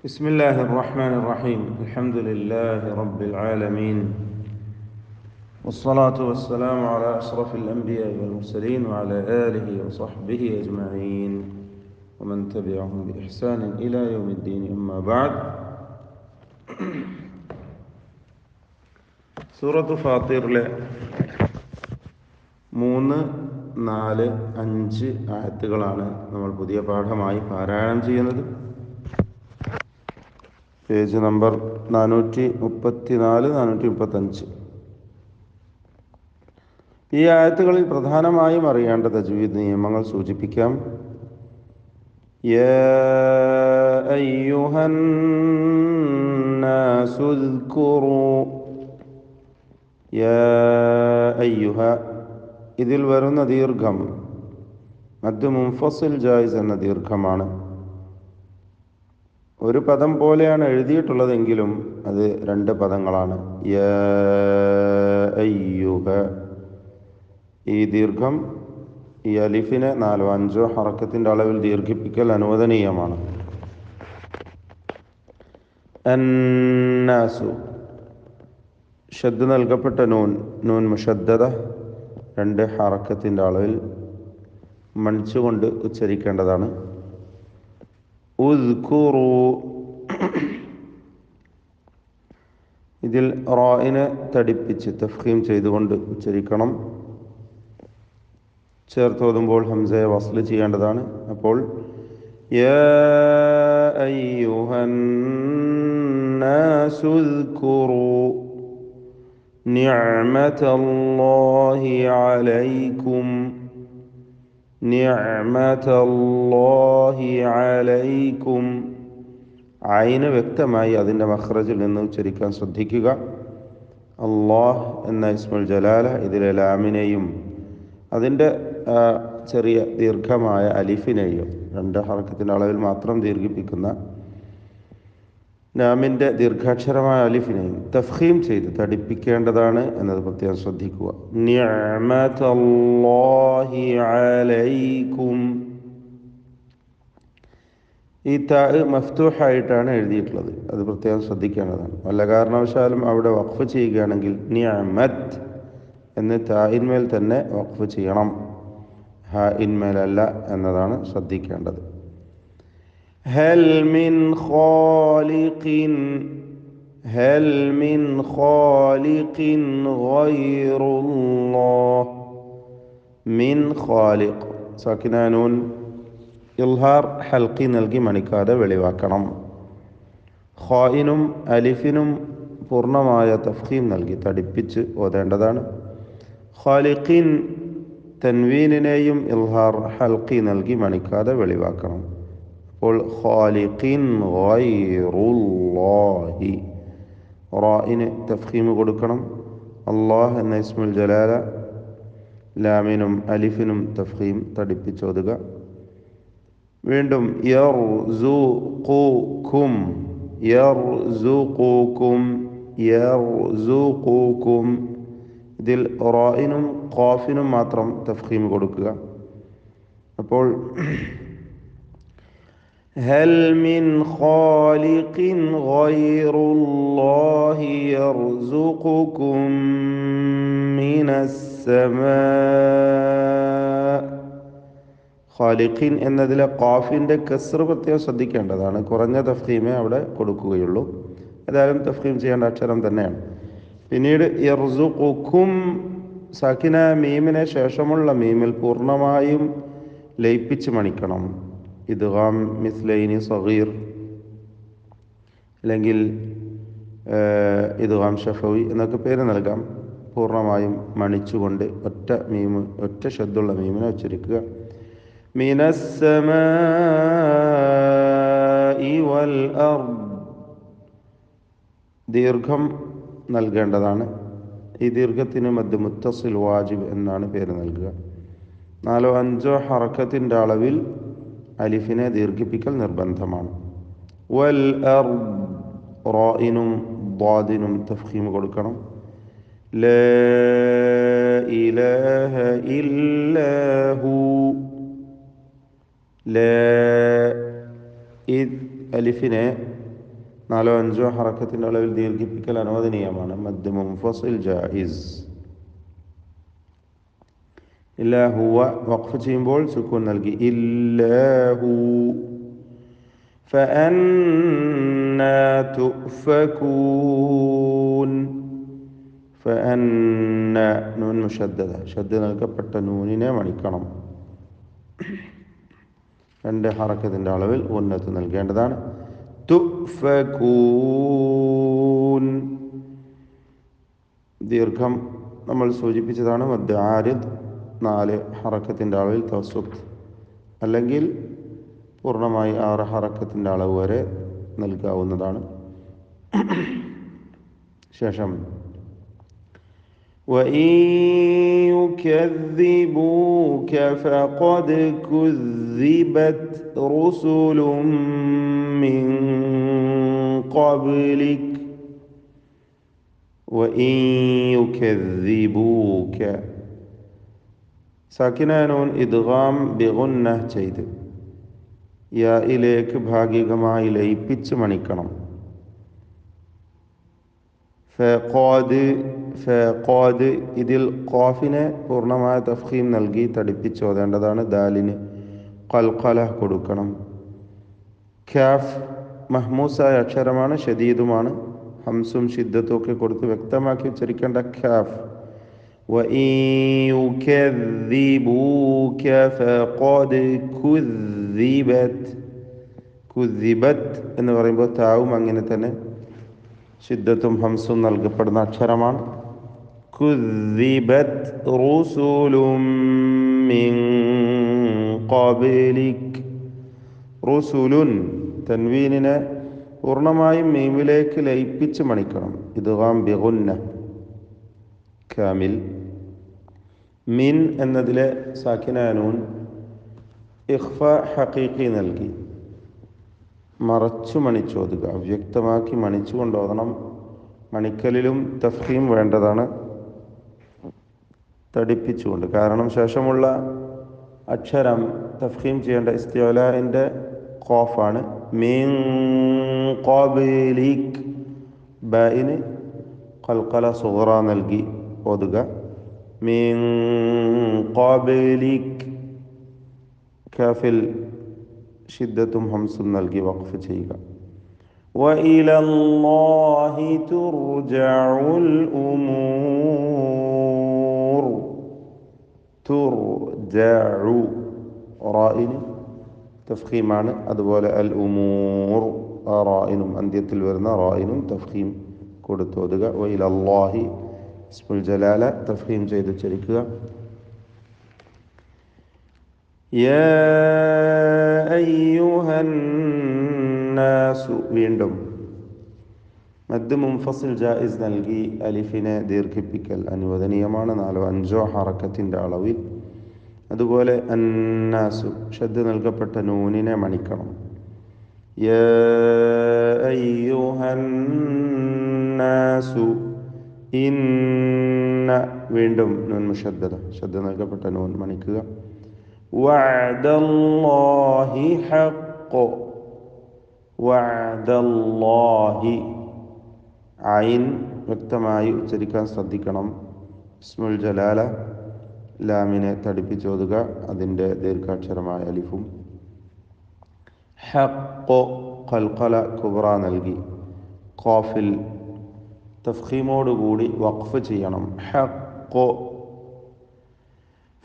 بسم الله الرحمن الرحيم الحمد لله رب العالمين والصلاة والسلام على أشرف الأنبياء والمرسلين وعلى آله وصحبه أجمعين ومن تبعهم بإحسان إلى يوم الدين أما بعد സൂറത്ത് ഫാത്തിറിലെ 3, 4, 5 ആയത്തുകളാണ് നമ്മൾ പുതിയ പാഠമായി പാരായണം ചെയ്യുന്നത്. Page number 434, 435. ഈ ആയത്തുകളിൽ പ്രധാനമായും അറിയേണ്ട തജ്വീദ് നിയമങ്ങൾ സൂചിപ്പിക്കാം. യാ അയ്യുഹൻ നാസു ഉദ്കുറൂ, യാ അയ്യുഹ, ഇതിൽ വരുന്ന ദീർഘം മദ് മുൻഫസിൽ ജായിസ് എന്ന ദീർഘമാണ്. ഒരു പദം പോലെയാണ് എഴുതിയിട്ടുള്ളതെങ്കിലും അത് 2 പദങ്ങളാണ്. യാ അയ്യുഹ, ഈ ദീർഘം, ഈ അലിഫിനെ 4, 5 ഹറക്കത്തിൻ്റെ അളവിൽ ദീർഘിപ്പിക്കൽ അനുവദനീയമാണ്. അന്നാസു, ഷദ് നൽകപ്പെട്ട നൂൻ മുഷദ്ദദ 2 ഹറക്കത്തിൻ്റെ അളവിൽ മണിച്ചുകൊണ്ട് ഉച്ചരിക്കേണ്ടതാണ്. ഉദ്കുറു, ഇതിൽ റായിനെ തടിപ്പിച്ച് തഫ്ഖീം ചെയ്തുകൊണ്ട് ഉച്ചരിക്കണം. ചേർത്തോതുമ്പോൾ ഹംസയെ വസ്ല് ചെയ്യേണ്ടതാണ്. അപ്പോൾ യാ അയ്യുഹൻ നാസു ഉദ്കുറു നിഅമതല്ലാഹി അലൈക്കും, നിഅമതല്ലാഹി അലൈക്കും. ഐന് വ്യക്തമായി അതിൻ്റെ മഖ്റജിൽ നിന്ന് ഉച്ചരിക്കാൻ ശ്രദ്ധിക്കുക. അല്ലാഹ് എന്ന ഇസ്മുൽ ജലാല ഇതിലെ ലാമിനെയും അതിൻ്റെ ചെറിയ ദീർഘമായ അലിഫിനെയും 2 ഹർക്കത്തിൻ്റെ അളവിൽ മാത്രം ദീർഘിപ്പിക്കുന്ന ലാമിൻ്റെ ദീർഘാക്ഷരമായ അലിഫിനെയും തഫ്ഖീം ചെയ്ത് തടിപ്പിക്കേണ്ടതാണ് എന്നത് പ്രത്യേകം ശ്രദ്ധിക്കുക. നിഅമതല്ലാഹി അലൈക്കും, ഈ താ മഫ്തൂഹായിട്ടാണ് എഴുതിയിട്ടുള്ളത്. അത് പ്രത്യേകം ശ്രദ്ധിക്കേണ്ടതാണ്. വല്ല കാരണവശാലും അവിടെ വഖഫ് ചെയ്യുകയാണെങ്കിൽ നിഅമത്ത് എന്ന് താഇന്മേൽ തന്നെ വഖഫ് ചെയ്യണം, ഹ ഇന്മേലല്ല എന്നതാണ് ശ്രദ്ധിക്കേണ്ടത്. ഹൽ മിൻ ഖാലിഖിൻ, ഹൽ മിൻ ഖാലിഖിൻ ഗൈറുല്ലാഹ്, മിൻ ഖാലിഖ് സാക്കിന നൂൻ ഇൽഹാർ ഹൽഖി നൽകി മണിക്കാതെ വെളിവാക്കണം. ഖായിനും അലിഫിനും പൂർണ്ണമായ തഫ്ഖീം നൽകി തടിപ്പിച്ച് ഓതേണ്ടതാണ്. ഖാലിഖിൻ തൻവീനിനെയും ഇൽഹാർ ഹൽഖി നൽകി മണിക്കാതെ വെളിവാക്കണം. അപ്പോൾ ഖാലിഖിൻ ഗൈറുല്ലാഹി, റായിന് തഫ്ഖീം കൊടുക്കണം. അല്ലാഹ് എന്ന ഇസ്മുൽ ജലാല ലാമിനും അലിഫിനും തഫ്ഖീം തടിപ്പിച്ചോതുക. വീണ്ടും യർസുഖുകും, യർസുഖുകും, യർസുഖുകും, ഇതിൽ റായിനും ഖാഫിനും മാത്രം തഫ്ഖീം കൊടുക്കുക. അപ്പോൾ ഹൽ മിൻ ഖാലിഖിൻ ഗൈറുല്ലാഹി യർസുഖുകും മിനസ് സമാ. ഖാലിഖിൻ എന്നതിലെ ഖാഫിൻ്റെ കസ്ർ പ്രത്യേകം ശ്രദ്ധിക്കേണ്ടതാണ്. കുറഞ്ഞ തഫ്ഖീമേ അവിടെ കൊടുക്കുകയുള്ളൂ. ഏതായാലും തഫ്ഖീം ചെയ്യേണ്ട അക്ഷരം തന്നെയാണ്. പിന്നീട് യർസുഖുക്കും സാക്കിന മീമിനെ ശേഷമുള്ള മീമിൽ പൂർണ്ണമായും ലയിപ്പിച്ച് മണിക്കണം. ഇദ്ഗാം മിസ്ലൈനി സഗീർ അല്ലെങ്കിൽ ഇദ്ഗാം ഷഫവി എന്നൊക്കെ പേര് നൽകാം. പൂർണ്ണമായും മണിച്ചുകൊണ്ട് ഒറ്റ ശബ്ദമുള്ള മീമിനെ ഉച്ചരിക്കുക. മിനസ് സമാഇ വൽ അർദ്, ദീർഘം നൽകേണ്ടതാണ്. ഈ ദീർഘത്തിന് മദ് മുത്തസിൽ വാജിബ് എന്നാണ് പേര് നൽകുക. 4, 5 ഹറക്കത്തിൻ്റെ അളവിൽ അലിഫിനെ ദീർഘിപ്പിക്കൽ നിർബന്ധമാണ്. വൽ അർദ്, റായിനും ദ്വാദിനും തഫ്ഖീം കൊടുക്കണം. ലാ ഇലാഹ ഇല്ലാഹു, ലാ, ഈ അലിഫിനെ 4 5 ഹറക്കത്തിൻ്റെ അളവിൽ ദീർഘിപ്പിക്കൽ അനുവദനീയമാണ്. മദ് മുൻഫസിൽ ജായിസ്. ഇല്ലാഹുവ വഖഫ് ചെയ്യുമ്പോൾ സുക്കൂൻ നൽകി. ഇല്ലാഹു ഫഅന്നാ തുഫകൂൻ. ഫഅന്നാ നൂൻ മുഷദ്ദദ, ഷദ്ദ നൽകപ്പെട്ട നൂനിനെ മണിക്കണം. 2 ഹറക്കത്തിൻ്റെ അളവിൽ ഉന്നത്ത് നൽകേണ്ടതാണ്. തുഫകൂൻ ദീർഘം നമ്മൾ സൂചിപ്പിച്ചതാണ്. മദ് ആരിദ് 4 ഹറക്കത്തിൻ്റെ അളവിൽ തവസ്സുത്ത്, അല്ലെങ്കിൽ പൂർണ്ണമായി 6 ഹറക്കത്തിൻ്റെ അളവ് വരെ നൽകാവുന്നതാണ്. ശേഷം وَإِن يُكَذِّبُوكَ فَقَدْ كُذِّبَتْ رُسُلٌ مِّن قَبْلِكَ وَإِن يُكَذِّبُوكَ സാക്കിനൂൻ ഇദ്ഗാം ബിഗുന്ന ചെയ്ത് യായിലേക്ക് ഭാഗികമായി ലയിപ്പിച്ച് മണിക്കണം. ഫഖദ് ഇതിൽ ഖാഫിനെ പൂർണ്ണമായ തഫ്ഖീം നൽകി തടിപ്പിച്ച് ഓതേണ്ടതാണ്. ദാലിന് ഖൽഖല കൊടുക്കണം. കാഫ് മഹ്മൂസായ അക്ഷരമാണ്, ഷദീദുമാണ്. ഹംസും ഷിദ്ദത്തും ഒക്കെ കൊടുത്ത് വ്യക്തമാക്കി ഉച്ചരിക്കേണ്ട കാഫ്. وَإِن يُكَذِّبُوكَ فَقَدْ കുذിബത് എന്ന് പറയുമ്പോൾ താവും അങ്ങനെ തന്നെ ഷിദ്ദത്തും ഹംസും നൽകപ്പെടുന്ന അക്ഷരമാണ്. കുذിബത് റൂസുലും മിൻ ഖബ്ലിക്. റുസുലുൻ തൻവീനിനെ പൂർണ്ണമായും മീമിലേക്ക് ലയിപ്പിച്ച് മണിക്കണം. ഇദ്ഗാം ബിഗുന്ന കാമിൽ. മിൻ എന്നതിലെ സാക്കിനൂൻ ഇഖ്ഫ ഹഖീഖി നൽകി മറച്ചു മണിച്ചോതുക. വ്യക്തമാക്കി മണിച്ചു കൊണ്ടോതണം. മണിക്കലിലും തഫ്ഖീം വേണ്ടതാണ്, തടിപ്പിച്ചുകൊണ്ട്. കാരണം ശേഷമുള്ള അക്ഷരം തഫ്ഖീം ചെയ്യേണ്ട ഇസ്തിഅലാഇൻ്റെ ഖാഫാണ്. മിൻ ഖബ്ലിക്. ബാഇന് ഖൽഖല സുഗ്റ നൽകി ഓതുക. മിൻ ഖബ്ലിക്. കാഫിൽ ഷിദ്ദത്തും ഹംസും നൽകി വഖഫ് ചെയ്യുക. വഇലല്ലാഹി തുർജഉൽ ഉമൂർ. തുർജഉ റായിന് തഫ്ഖീമാണ്. അതുപോലെ അൽ ഉമൂർ റായിനും അന്ത്യത്തിൽ വരുന്ന റായിനും തഫ്ഖീം കൊടുത്തോതുക. വഇലല്ലാഹി ഇസ്മുൽ ജലാല തഫ്ഖീം ചെയ്ത് ഉച്ചരിക്കുക. യാ അയ്യുഹന്നാസു വീണ്ടും മദ് മുൻഫസിൽ ജായിസ് നൽകി അലിഫിനെ ദീർഘിപ്പിക്കൽ അനുവദനീയമാണ്. 4 5 ഹറക്കത്തിൻ്റെ അളവിൽ. അതുപോലെ അന്നാസു ഷദ്ദ് നൽകപ്പെട്ട നൂനിനെ മണിക്കണം. യാ അയ്യുഹന്നാസു. ഇന്ന വീണ്ടും നൂൻ മുഷദ്ദദ, ഷദ്ദ നൽകപ്പെട്ട നൂൻ മണിക്കുക. വഅദല്ലാഹി ഹഖ്. വഅദല്ലാഹി ഐൻ വ്യക്തമായി ഉച്ചരിക്കാൻ ശ്രദ്ധിക്കണം. ഇസ്മുൽ ജലാല ലാമിനെ തടിപ്പിച്ചോതുക, അതിൻ്റെ ദീർഘാക്ഷരമായ അലിഫും. ഹഖ് ഖൽഖല കുബ്ര നൽകി ഖാഫിൽ തഫ്ഖീമോടുകൂടി വഖഫ് ചെയ്യണം. ഹഖ്.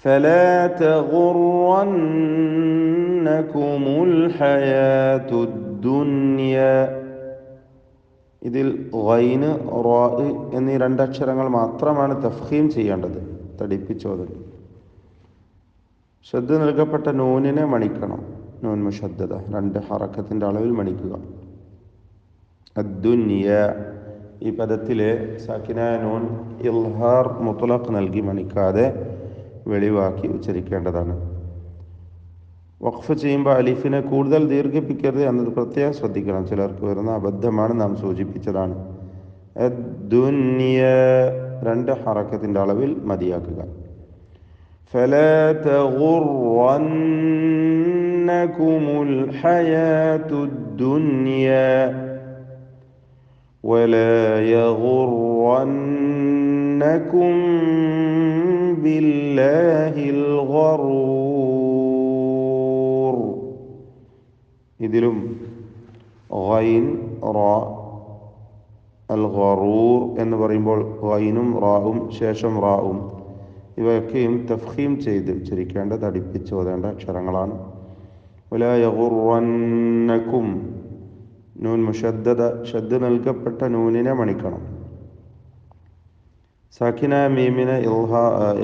فلا تغرنكم الحياة الدنيا. ഇതിൽ ഗൈന് റാ എന്നീ 2 അക്ഷരങ്ങൾ മാത്രമാണ് തഫ്ഖീം ചെയ്യേണ്ടത്, തടിപ്പിച്ചോതൽ. ഷദ്ദ നൽകപ്പെട്ട നൂനിനെ മണിക്കണം. നൂൻ മുഷദ്ദദ 2 ഹറക്കത്തിൻ്റെ അളവിൽ മണിക്കുക. അദ്ദുനിയ ഈ പദത്തിലെ സാക്കിനായ നൂൻ ഇൽഹാർ മുത്ലഖ് നൽകി മണിക്കാതെ വെളിവാക്കി ഉച്ചരിക്കേണ്ടതാണ്. വഖഫ് ചെയ്യുമ്പോൾ അലിഫിനെ കൂടുതൽ ദീർഘിപ്പിക്കരുത് എന്നത് പ്രത്യേകം ശ്രദ്ധിക്കണം. ചിലർക്ക് വരുന്ന അബദ്ധമാണ്, നാം സൂചിപ്പിച്ചതാണ്. അദ്ദുനിയ 2 ഹറക്കത്തിൻ്റെ അളവിൽ മതിയാക്കുക. ഫലാ തഗുറന്നകുമുൽ ഹയാത്തുദ്ദുനിയ. ولا يغرنكم بالله الغرور. ഇതിലും ഗൈൻ റാ അൽ ഗറൂർ എന്ന് പറയുമ്പോൾ ഗൈനും റാവും ശേഷം റാവും ഇവയൊക്കെയും തഫ്ഖീം ചെയ്ത് ഉച്ചരിക്കേണ്ട തടിപ്പിച്ച് ഓതേണ്ട അക്ഷരങ്ങളാണ്. വലാ യഗുറന്നക്കും, നൂൻ മുഷദ്ദദ, ഷദ് നൽകപ്പെട്ട നൂനിനെ മണിക്കണം. സാക്കിന മീമിന്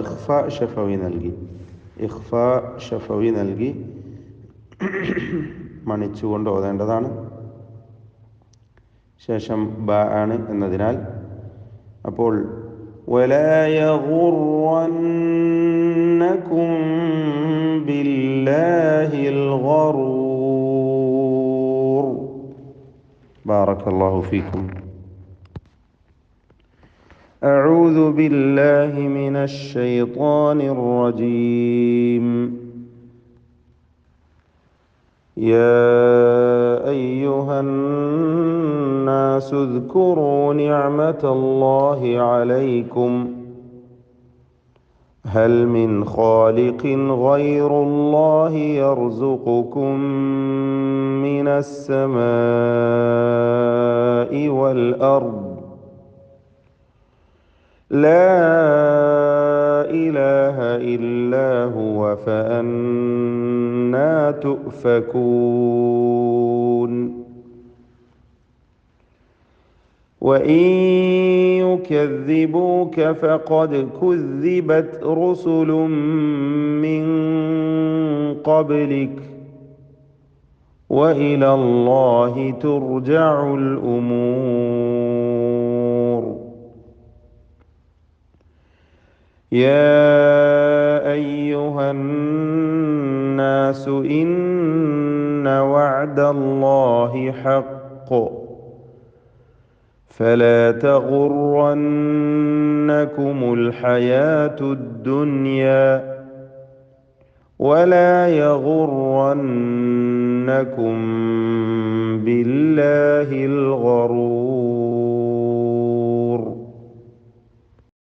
ഇഖ്ഫ ഷഫവി നൽകി, ഇഖ്ഫ ഷഫവി നൽകി മണിച്ചുകൊണ്ട് ഓതേണ്ടതാണ്. ശേഷം ബ ആണ് എന്നതിനാൽ അപ്പോൾ ولا يغرنكم بالله الغرور. بارك الله فيكم. أعوذ بالله من الشيطان الرجيم. يا أيها الناس اذكروا نعمة الله عليكم هل من خالق غير الله يرزقكم من السماء والأرض لا إله إلا هو فأنا تؤفكون. وإن يكذبوك فقد كذبت رسل من قبلك وإلى الله ترجع الأمور. يا أيها الناس إن وعد الله حق فلا تغرنكم الحياة الدنيا ولا يغرنكم بالله الغرور.